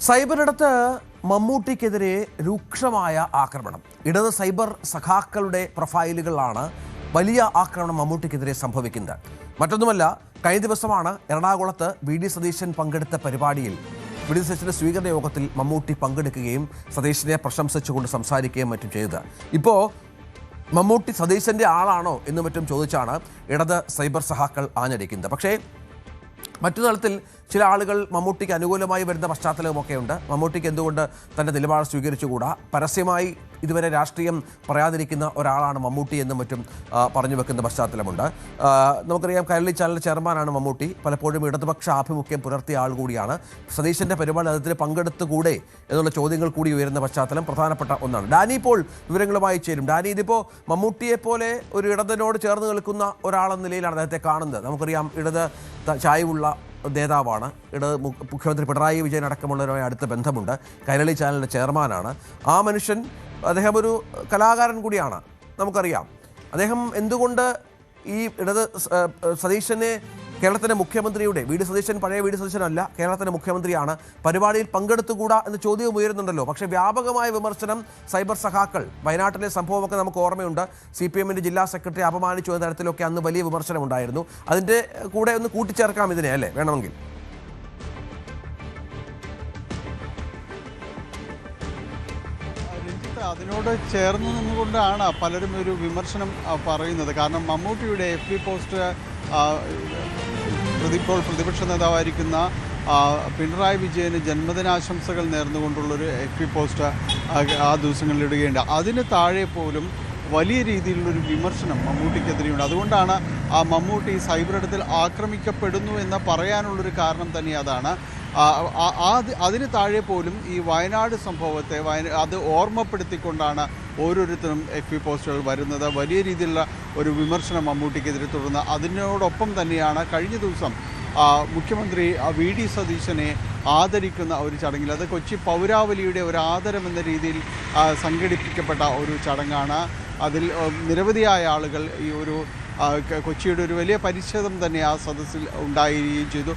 സൈബറിടത്ത് മമ്മൂട്ടിക്കെതിരെ രൂക്ഷമായ ആക്രമണം. ഇടത് സൈബർ സഖാക്കളുടെ പ്രൊഫൈലുകളാണ് വലിയ ആക്രമണം മമ്മൂട്ടിക്കെതിരെ സംഭവിക്കുന്നത്. മറ്റൊന്നുമല്ല, കഴിഞ്ഞ ദിവസമാണ് എറണാകുളത്ത് വി.ഡി. സതീശൻ പങ്കെടുത്ത പരിപാടിയിൽ വി.ഡി. സതീശന്റെ സ്വീകരണ യോഗത്തിൽ മമ്മൂട്ടി പങ്കെടുക്കുകയും സതീശനെ പ്രശംസിച്ചുകൊണ്ട് സംസാരിക്കുകയും മറ്റും ചെയ്തത്. ഇപ്പോൾ മമ്മൂട്ടി സതീശന്റെ ആളാണോ എന്നും മറ്റും ചോദിച്ചാണ് ഇടത് സൈബർ സഖാക്കൾ ആഞ്ഞടിക്കുന്നത്. പക്ഷേ മറ്റു തലത്തിൽ ചില ആളുകൾ മമ്മൂട്ടിക്ക് അനുകൂലമായി വരുന്ന പശ്ചാത്തലമൊക്കെ ഉണ്ട്. മമ്മൂട്ടിക്ക് എന്തുകൊണ്ട് തൻ്റെ നിലപാട് സ്വീകരിച്ചുകൂടാ, പരസ്യമായി ഇതുവരെ രാഷ്ട്രീയം പറയാതിരിക്കുന്ന ഒരാളാണ് മമ്മൂട്ടി എന്നും മറ്റും പറഞ്ഞു വെക്കുന്ന പശ്ചാത്തലമുണ്ട്. നമുക്കറിയാം, കൈരളി ചാനൽ ചെയർമാനാണ് മമ്മൂട്ടി. പലപ്പോഴും ഇടതുപക്ഷ ആഭിമുഖ്യം പുലർത്തിയ ആൾ കൂടിയാണ്. സതീശൻ്റെ പരിപാടി അതിൽ പങ്കെടുത്തുകൂടെ എന്നുള്ള ചോദ്യങ്ങൾ കൂടി ഉയരുന്ന പശ്ചാത്തലം പ്രധാനപ്പെട്ട ഒന്നാണ്. ഡാനി ഇപ്പോൾ വിവരങ്ങളുമായി ചേരും. ഡാനി, ഇതിപ്പോൾ മമ്മൂട്ടിയെപ്പോലെ ഒരു ഇടതിനോട് ചേർന്ന് നിൽക്കുന്ന ഒരാളെന്ന നിലയിലാണ് അദ്ദേഹത്തെ കാണുന്നത്. നമുക്കറിയാം, ഇടത് ചായ്വുള്ള നേതാവാണ്. മുഖ്യമന്ത്രി പിണറായി വിജയൻ അടക്കമുള്ളവരുമായി അടുത്ത ബന്ധമുണ്ട്. കൈരളി ചാനലിൻ്റെ ചെയർമാനാണ്. ആ മനുഷ്യൻ, അദ്ദേഹം ഒരു കലാകാരൻ കൂടിയാണ്. നമുക്കറിയാം, അദ്ദേഹം എന്തുകൊണ്ട് ഈ ഇടത് സതീശനെ, കേരളത്തിൻ്റെ മുഖ്യമന്ത്രിയുടെ വി.ഡി. സതീശൻ പഴയ വി.ഡി. സതീശനല്ല, കേരളത്തിൻ്റെ മുഖ്യമന്ത്രിയാണ്, പരിപാടിയിൽ പങ്കെടുത്തുകൂടാ എന്ന ചോദ്യവും ഉയരുന്നുണ്ടല്ലോ. പക്ഷേ വ്യാപകമായ വിമർശനം സൈബർ സഖാക്കൾ, വയനാട്ടിലെ സംഭവമൊക്കെ നമുക്ക് ഓർമ്മയുണ്ട്. CPM-ന്റെ ജില്ലാ സെക്രട്ടറി അപമാനിച്ചു എന്ന തരത്തിലൊക്കെ അന്ന് വലിയ വിമർശനം ഉണ്ടായിരുന്നു. അതിൻ്റെ കൂടെ ഒന്ന് കൂട്ടിച്ചേർക്കാം ഇതിനെ, അല്ലേ, വേണമെങ്കിൽ? അതിനോട് ചേർന്ന് നിന്നുകൊണ്ടാണ് പലരും ഒരു വിമർശനം പറയുന്നത്. കാരണം മമ്മൂട്ടിയുടെ FB പോസ്റ്റ് ഇപ്പോൾ പ്രതിപക്ഷ നേതാവായിരിക്കുന്ന പിണറായി വിജയന് ജന്മദിനാശംസകൾ നേർന്നുകൊണ്ടുള്ളൊരു FB പോസ്റ്റ് ആ ദിവസങ്ങളിൽ ഇടുകയുണ്ട്. അതിന് താഴെ പോലും വലിയ രീതിയിലുള്ളൊരു വിമർശനം മമ്മൂട്ടിക്കെതിരെയുണ്ട്. അതുകൊണ്ടാണ് ആ മമ്മൂട്ടി സൈബറിടത്തിൽ ആക്രമിക്കപ്പെടുന്നു എന്ന് പറയാനുള്ളൊരു കാരണം തന്നെ അതാണ്. അതിന് താഴെ പോലും ഈ വയനാട് സംഭവത്തെ അത് ഓർമ്മപ്പെടുത്തിക്കൊണ്ടാണ് ഓരോരുത്തരും FB പോസ്റ്റുകൾ വരുന്നത്. വലിയ രീതിയിലുള്ള ഒരു വിമർശനം മമ്മൂട്ടിക്കെതിരെ തുടർന്ന് അതിനോടൊപ്പം തന്നെയാണ് കഴിഞ്ഞ ദിവസം മുഖ്യമന്ത്രി വി.ഡി. സതീശനെ ആദരിക്കുന്ന ഒരു ചടങ്ങിൽ, അത് കൊച്ചി പൗരാവലിയുടെ ഒരു ആദരമെന്ന രീതിയിൽ സംഘടിപ്പിക്കപ്പെട്ട ഒരു ചടങ്ങാണ്. അതിൽ നിരവധിയായ ആളുകൾ ഈ ഒരു കൊച്ചിയുടെ ഒരു വലിയ പരിച്ഛേദം തന്നെ ആ സദസ്സിൽ ഉണ്ടായിരിക്കുകയും ചെയ്തു.